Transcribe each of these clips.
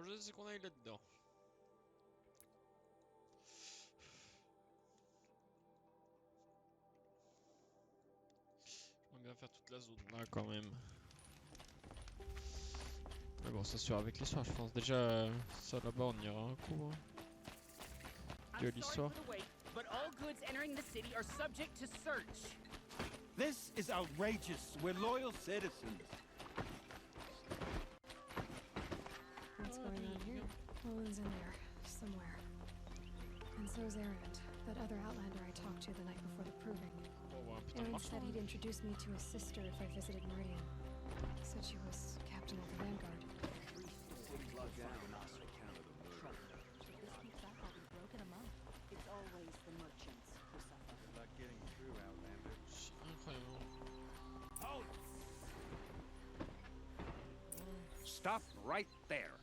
projet, c'est qu'on aille là-dedans. J'aimerais bien faire toute la zone là quand même. Mais bon, ça sera avec l'histoire, je pense. Déjà, ça là-bas, on ira un coup. De l'histoire. But all goods entering the city are subject to search. This is outrageous. We're loyal citizens. What's going on here? Owen's in there, somewhere. And so's Erend, that other Outlander I talked to the night before the proving. Erend said he'd introduce me to his sister if I visited Meridian. Said she was captain of the Vanguard. It's always the merchants who suffer. Good luck getting through, Outlander. Incroyable. Stop right there.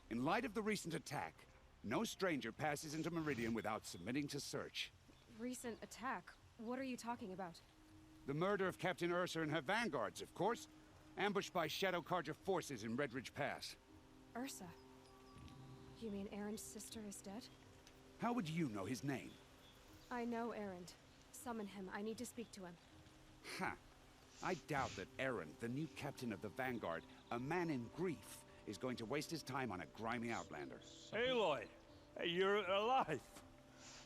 In light of the recent attack, no stranger passes into Meridian without submitting to search. Recent attack? What are you talking about? The murder of Captain Ursa and her vanguards, of course. Ambushed by Shadow Carja forces in Redridge Pass. Ursa? You mean Erend's sister is dead? How would you know his name? I know Erend. Summon him. I need to speak to him. Ha! I doubt that Erend, the new captain of the Vanguard, a man in grief, is going to waste his time on a grimy outlander. Aloy! Hey, you're alive!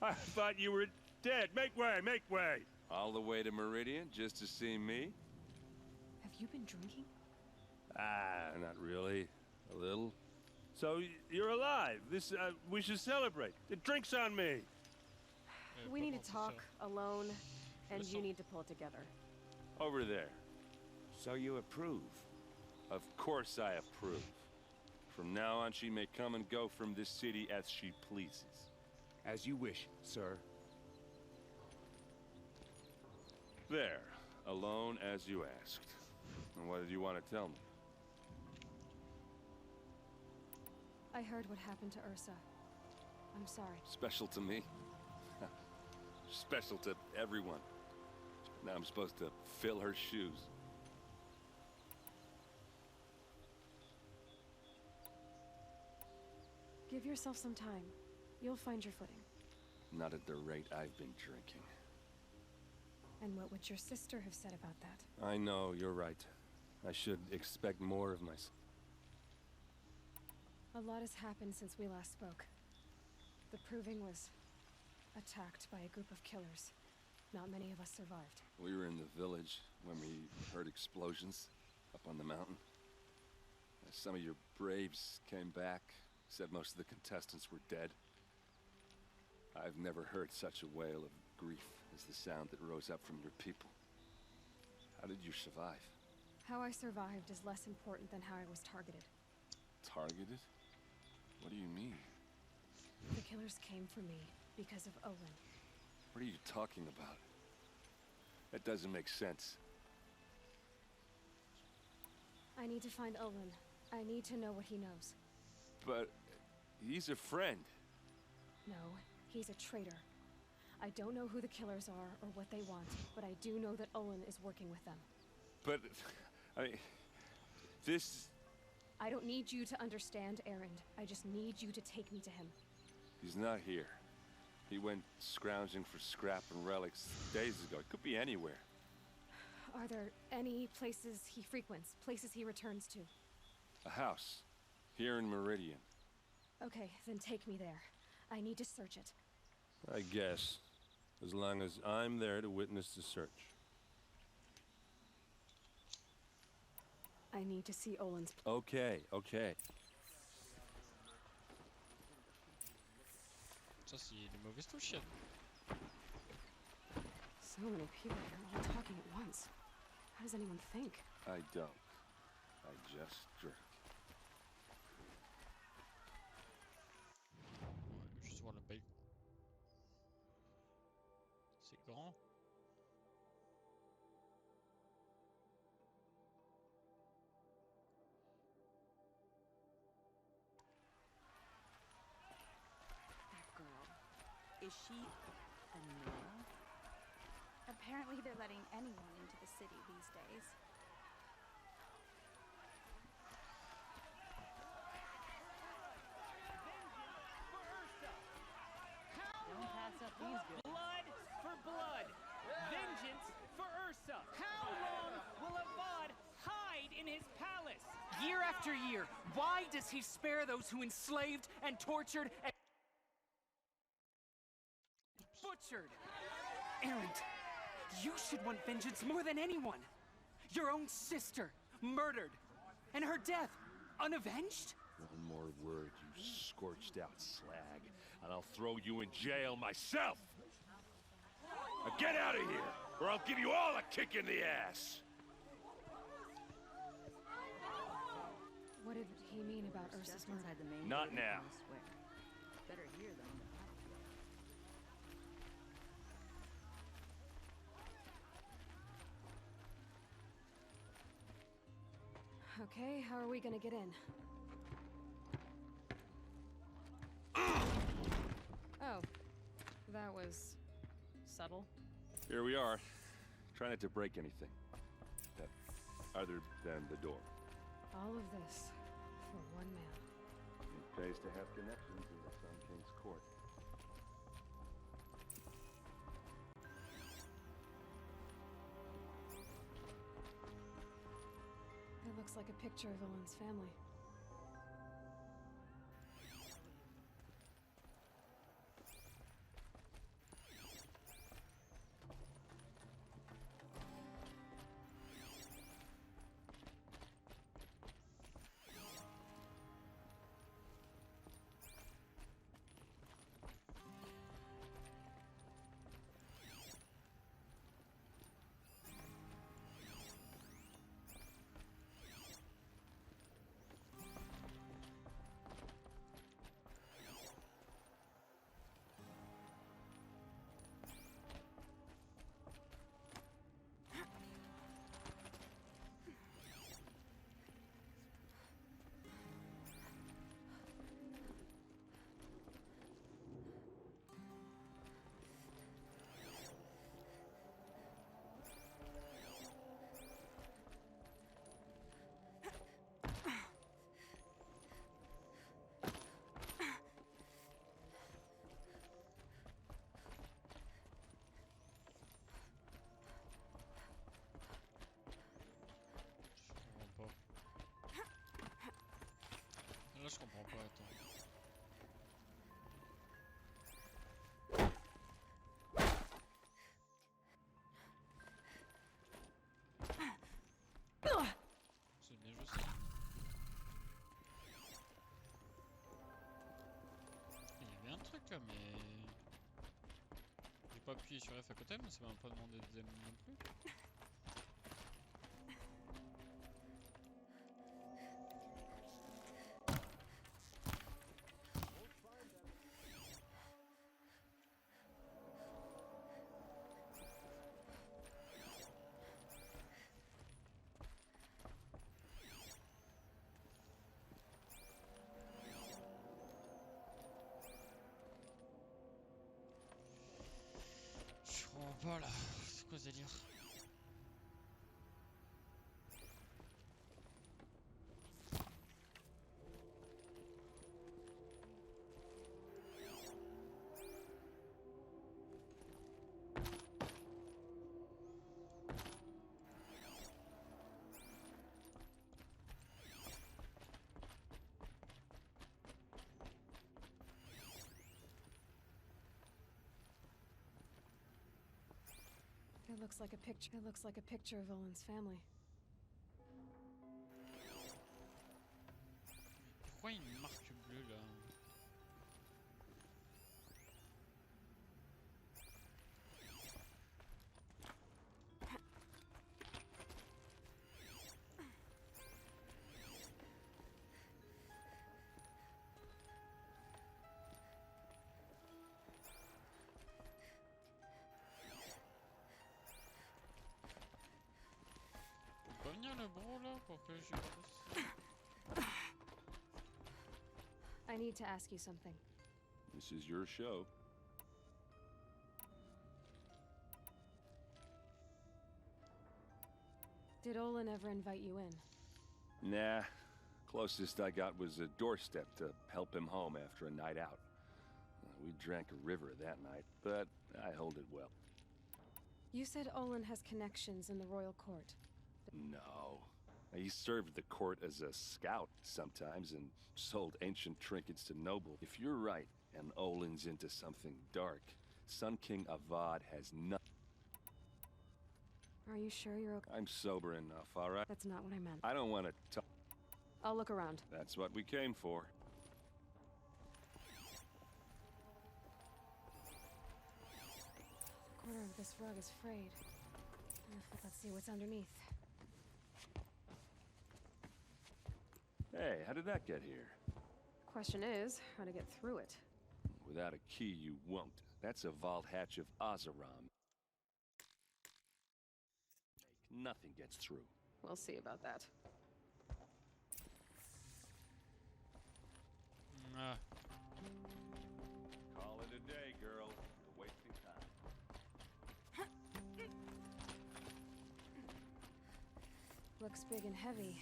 I thought you were dead. Make way, make way! All the way to Meridian just to see me? Have you been drinking? Ah, not really. A little. So, you're alive. This, we should celebrate. The drink's on me! We need to talk, alone, and you need to pull it together. Over there. So you approve? Of course I approve. From now on, she may come and go from this city as she pleases. As you wish, sir. There. Alone as you asked. And what did you want to tell me? I heard what happened to Ursa. I'm sorry. Special to me? Special to everyone. Now I'm supposed to fill her shoes. Give yourself some time. You'll find your footing. Not at the rate I've been drinking. And what would your sister have said about that? I know, you're right. I should expect more of myself. A lot has happened since we last spoke. The Proving was attacked by a group of killers. Not many of us survived. We were in the village when we heard explosions up on the mountain. Some of your braves came back, said most of the contestants were dead. I've never heard such a wail of grief as the sound that rose up from your people. How did you survive? How I survived is less important than how I was targeted. Targeted? What do you mean? The killers came for me because of Olin. What are you talking about? That doesn't make sense. I need to find Olin. I need to know what he knows. But he's a friend. No, he's a traitor. I don't know who the killers are or what they want, but I do know that Olin is working with them. But, I mean, this... I don't need you to understand, Erend. I just need you to take me to him. He's not here. He went scrounging for scrap and relics days ago. It could be anywhere. Are there any places he frequents, places he returns to? A house. Here in Meridian. Okay, then take me there. I need to search it. I guess. As long as I'm there to witness the search. I need to see Olin's... Okay, okay. Ça, c'est les mauvaises touches. So many people here, all talking at once. How does anyone think? I don't. I just drink. Ouais, juste voir le bec. C'est grand. That girl. Is she a Nora? Apparently they're letting anyone into the city these days. Blood for blood. Vengeance for Ursa. How long will Avad hide in his palace? Year after year, why does he spare those who enslaved and tortured and butchered? Erend, you should want vengeance more than anyone. Your own sister, murdered, and her death, unavenged? One more word, you scorched out slag, and I'll throw you in jail myself! Now get out of here, or I'll give you all a kick in the ass! What did he mean about Ursa's Just murder? inside the main Not gate now. of the square. Better here than on the battlefield. Okay, how are we gonna get in? Oh, that was subtle. Here we are. Try not to break anything. Other than the door. All of this for one man. It pays to have connections in the Sun King's court. It looks like a picture of Owen's family. Là, je comprends pas, attends. C'est bien joué ça. Il y avait un truc là, mais... J'ai pas appuyé sur F à côté, mais ça m'a pas demandé des aimes non plus. Je comprends pas là, c'est quoi ce délire? It looks like a picture. It looks like a picture of Owen's family. Pourquoi il y a une marque bleue là? Faut pas venir le bro là pour que je fasse... I need to ask you something. This is your show. Did Olin ever invite you in? Nah. Closest I got was a doorstep to help him home after a night out. We drank a river that night, but I hold it well. You said Olin has connections in the royal court. No. He served the court as a scout sometimes and sold ancient trinkets to nobles. If you're right, and Olin's into something dark, Sun King Avad has nothing. Are you sure you're okay? I'm sober enough, all right? That's not what I meant. I don't want to talk. I'll look around. That's what we came for. The corner of this rug is frayed. Let's see what's underneath. Hey, how did that get here? Question is, how to get through it. Without a key, you won't. That's a vault hatch of Oseram. Nothing gets through. We'll see about that. Call it a day, girl. You're wasting time. Looks big and heavy.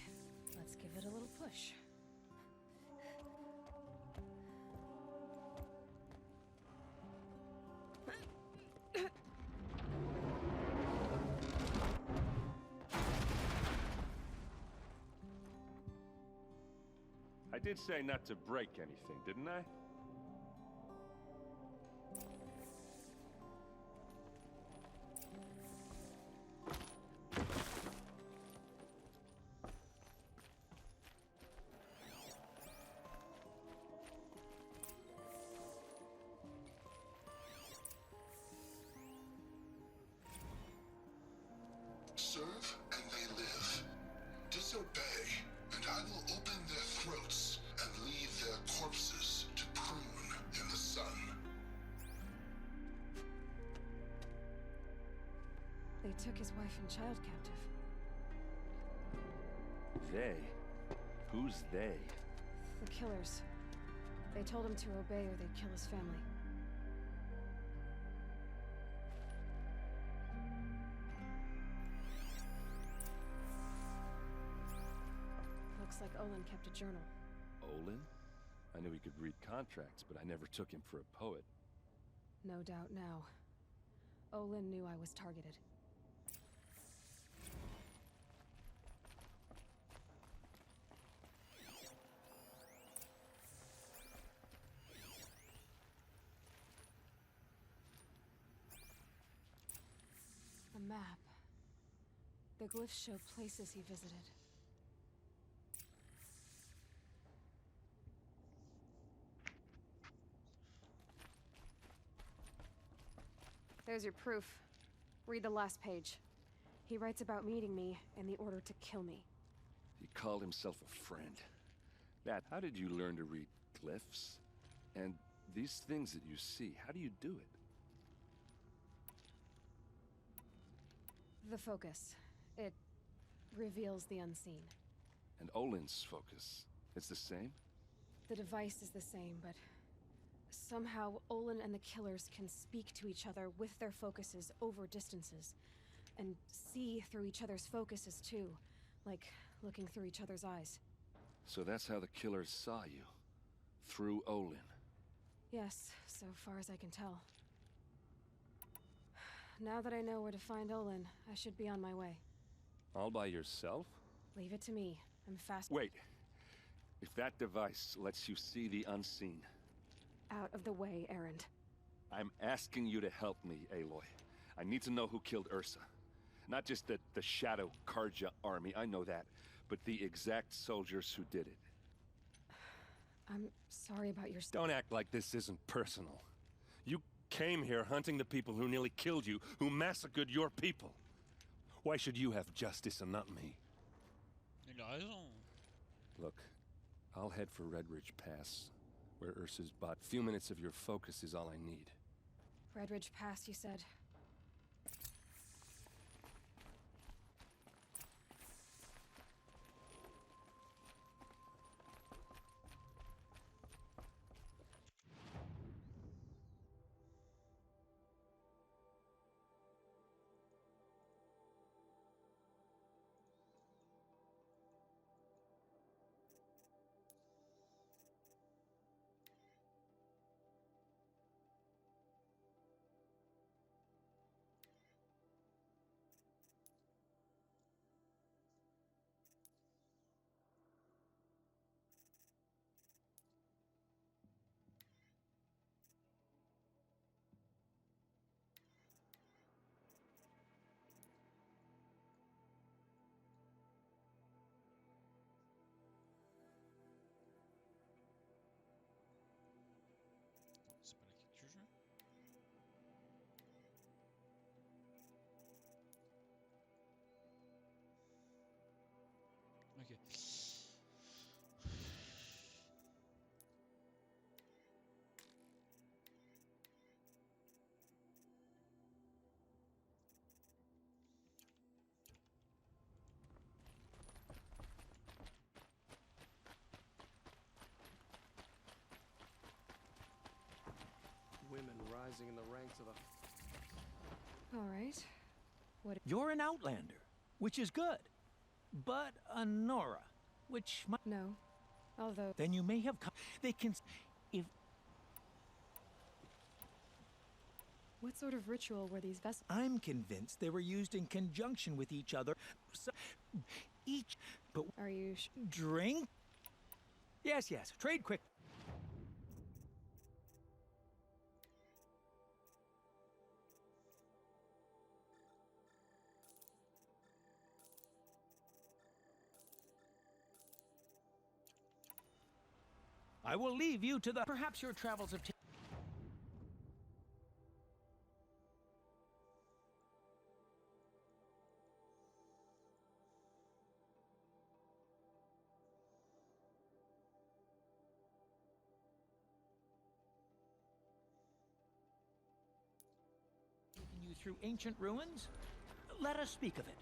Let's give it a little push. I did say not to break anything, didn't I? Serve and they live. Disobey, and I will open their throats and leave their corpses to prune in the sun. They took his wife and child captive. They? Who's they? The killers. They told him to obey or they'd kill his family. Looks like Olin kept a journal. Olin? I knew he could read contracts, but I never took him for a poet. No doubt now. Olin knew I was targeted. A map. The glyphs show places he visited. There's your proof. Read the last page. He writes about meeting me and the order to kill me. He called himself a friend. How did you learn to read glyphs? And these things that you see, how do you do it? The focus. It reveals the unseen. And Olin's focus, it's the same? The device is the same, but somehow Olin and the killers can speak to each other with their focuses over distances. And see through each other's focuses too, like looking through each other's eyes. So that's how the killers saw you? Through Olin? Yes, so far as I can tell. Now that I know where to find Olin, I should be on my way. All by yourself? Leave it to me. I'm fast. Wait. If that device lets you see the unseen... Out of the way, Erend. I'm asking you to help me, Aloy. I need to know who killed Ursa. Not just the Shadow Karja army, I know that, but the exact soldiers who did it. I'm sorry about your... Don't act like this isn't personal. You came here hunting the people who nearly killed you, who massacred your people. Why should you have justice and not me? Il a raison. Look, I'll head for Red Ridge Pass, where Ursa's bot. A few minutes of your focus is all I need. Red Ridge Pass, you said? ok. Women rising in the ranks of the... All right. What? You're an outlander, which is good. But a Nora, which might... No. Although... Then you may have come... They can... If... What sort of ritual were these vessels? I'm convinced they were used in conjunction with each other. So, each... But... Are you Drink? Yes, yes. Trade quick. I will leave you to the... Perhaps your travels have taken you through ancient ruins? Let us speak of it.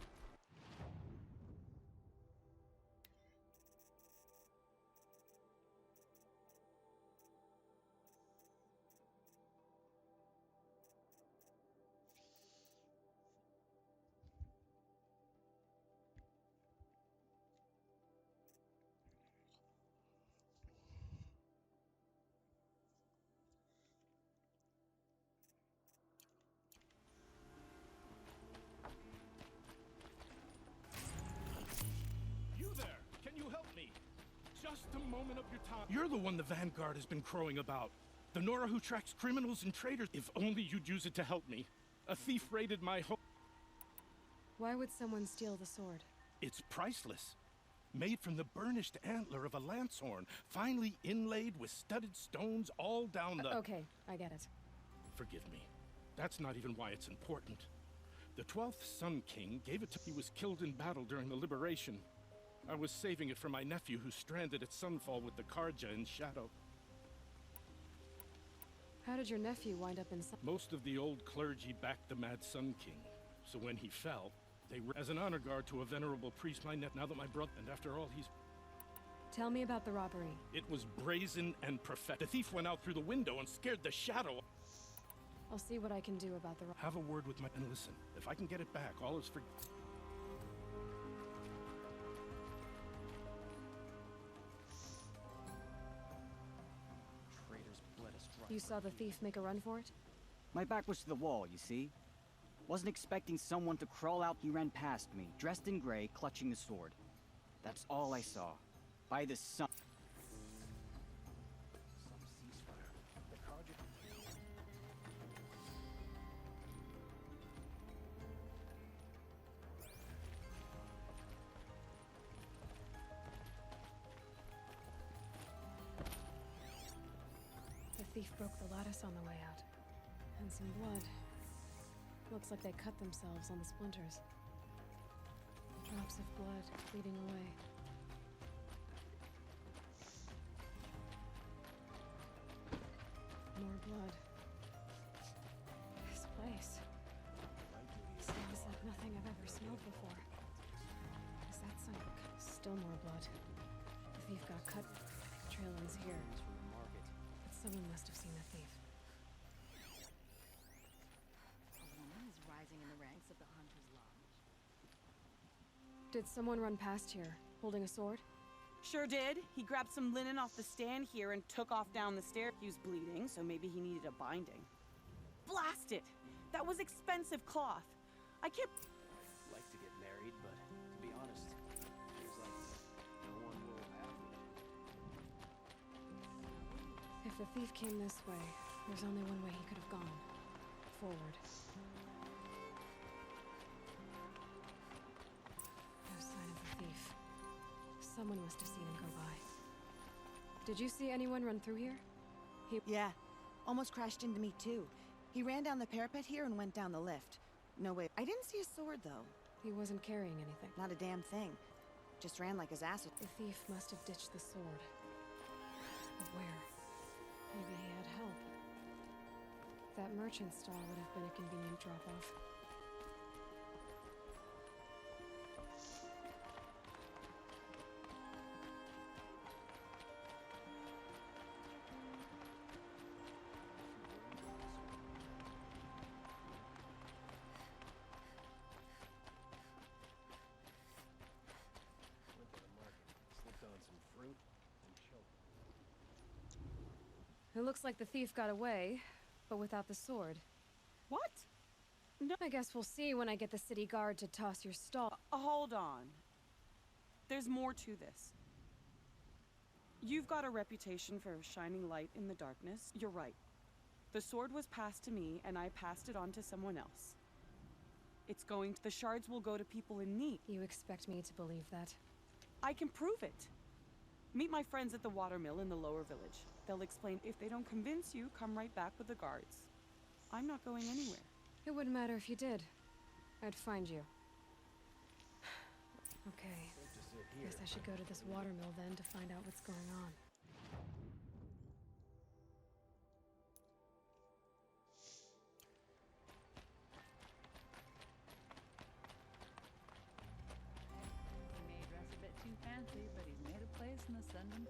You there! Can you help me? Just a moment of your time. You're the one the Vanguard has been crowing about. The Nora who tracks criminals and traitors. If only you'd use it to help me. A thief raided my home. Why would someone steal the sword? It's priceless. Made from the burnished antler of a lancehorn, finely inlaid with studded stones all down the... Okay, I get it. Forgive me. That's not even why it's important. The 12th Sun King gave it to... He was killed in battle during the liberation. I was saving it for my nephew who's stranded at Sunfall with the Karja in shadow. How did your nephew wind up in some... Most of the old clergy backed the Mad Sun King. So when he fell, they were... As an honor guard to a venerable priest, now that my brother... And after all, he's... Tell me about the robbery. It was brazen and prophetic. The thief went out through the window and scared the shadow. I'll see what I can do about the robbery. Have a word with my... And listen, if I can get it back, all is for... Traitors bled us dry. You saw the thief make a run for it? My back was to the wall, you see? Wasn't expecting someone to crawl out. He ran past me, dressed in gray, clutching the sword. That's all I saw. By the sun. Some ceasefire. The Karja... The thief broke the lattice on the way out. And some blood. Looks like they cut themselves on the splinters. Drops of blood bleeding away. More blood. This place smells like nothing I've ever smelled before. Is that some... Still more blood. The thief got cut. The trail ends here. But someone must have seen the thief. A woman is rising in the ranks of the Hunter's Lodge. Did someone run past here, holding a sword? Sure did. He grabbed some linen off the stand here and took off down the stair. He was bleeding, so maybe he needed a binding. Blast it! That was expensive cloth. I can't... Like to get married, but to be honest, feels like no one will after it. If the thief came this way, there's only one way he could have gone. Forward. No sign of the thief. Someone must have seen him go by. Did you see anyone run through here? Yeah. Almost crashed into me, too. He ran down the parapet here and went down the lift. No way. I didn't see a sword, though. He wasn't carrying anything. Not a damn thing. just ran like his ass. The thief must have ditched the sword. But where? Maybe he had help. That merchant stall would have been a convenient drop-off. Went to the market, slipped on some fruit, and choked. It looks like the thief got away, but without the sword. What? No. I guess we'll see when I get the city guard to toss your stall. Hold on. There's more to this. You've got a reputation for shining light in the darkness. You're right. The sword was passed to me, and I passed it on to someone else. It's going to... The shards will go to people in need. You expect me to believe that? I can prove it. Meet my friends at the watermill in the lower village. They'll explain. If they don't convince you, come right back with the guards. I'm not going anywhere. It wouldn't matter if you did. I'd find you. Okay. Guess I should go to this watermill then to find out what's going on. He may dress a bit too fancy, but he's made a place in the Sundom.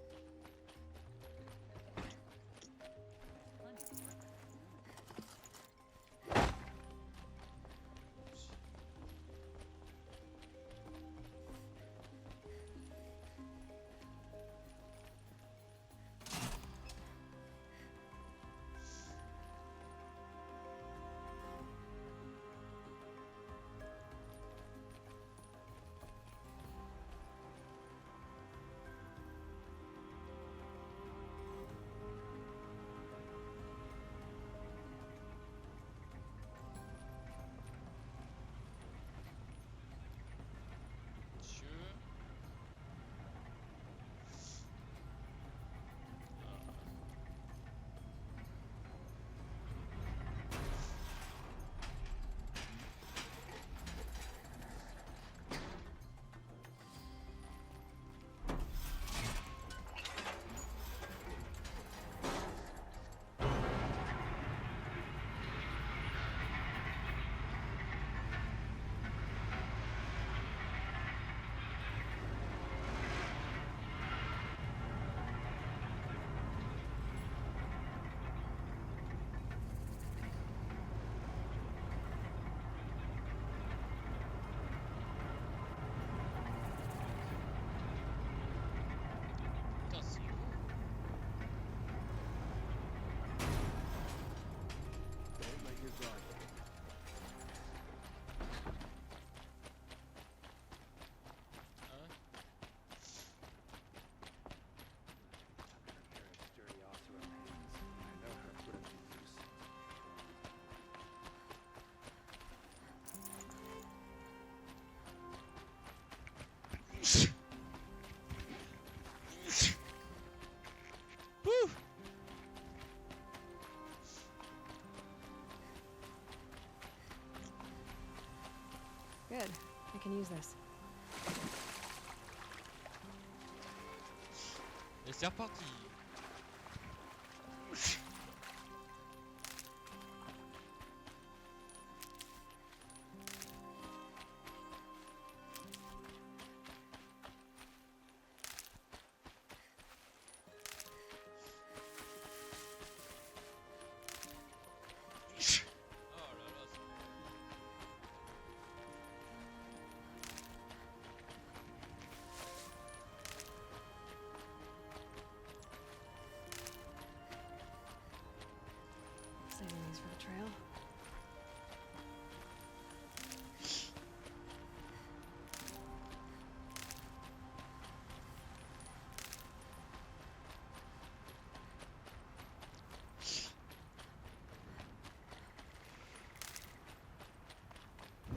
Woo! Good. I can use this. Et c'est reparti. Saving these for the trail.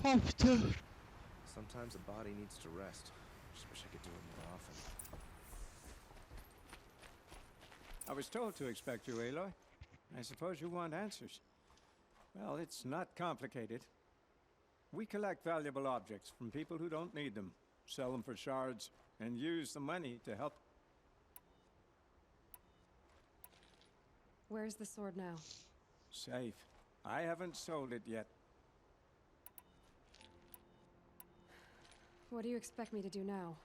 Oh putain. Sometimes a body needs to rest. Just wish I could do it more often. I was told to expect you, Aloy. I suppose you want answers. Well, it's not complicated. We collect valuable objects from people who don't need them. sell them for shards, and use the money to help. Where's the sword now? Safe. I haven't sold it yet. What do you expect me to do now?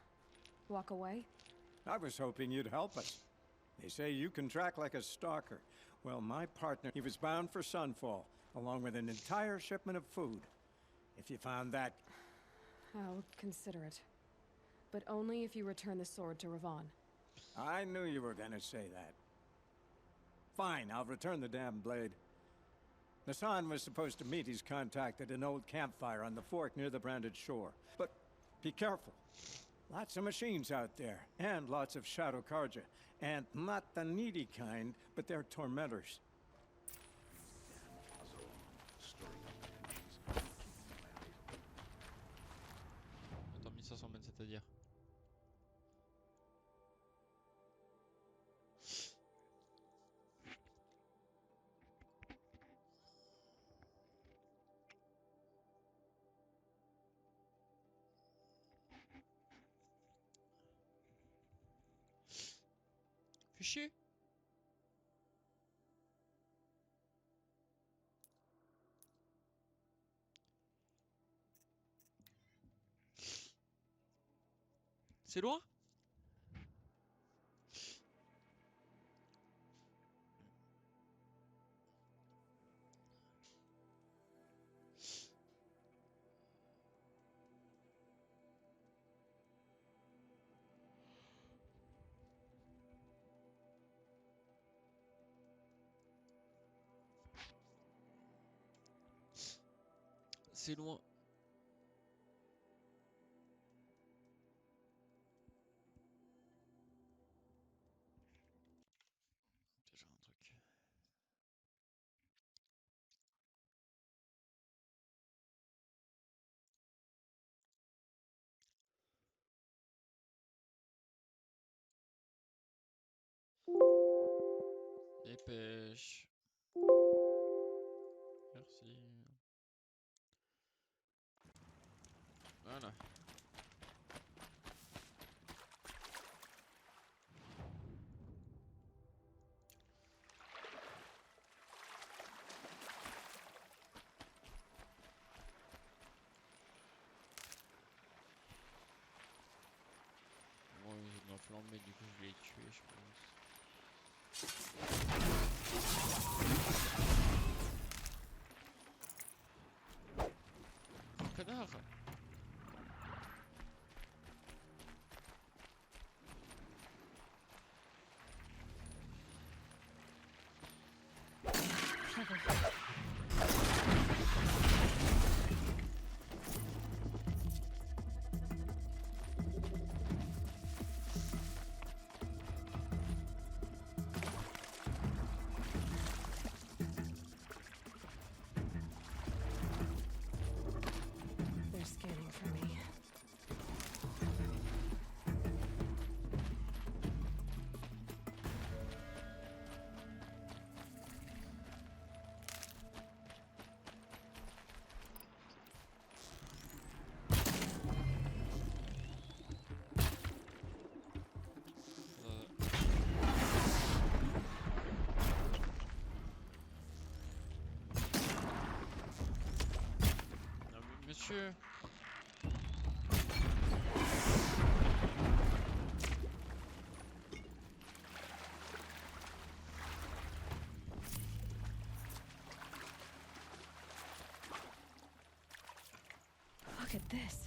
Walk away? I was hoping you'd help us. They say you can track like a stalker. Well, my partner, he was bound for Sunfall, along with an entire shipment of food. If you found that... I'll consider it. But only if you return the sword to Ravon. I knew you were gonna say that. Fine, I'll return the damn blade. Nassan was supposed to meet his contact at an old campfire on the fork near the branded shore. But be careful. Lots of machines out there, and lots of Shadow Karja. And not the needy kind, but they're tormentors. Attends, 1500 mètres, c'est-à-dire? Fais chier. C'est loin? C'est loin. Déjà un truc. Dépêche. Merci. Voilà. Bon, ils ont flambé, du coup je vais les tuer, je pense. Connard! They're scanning for me. Non mais monsieur! Look at this.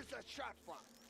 Where's the shot from?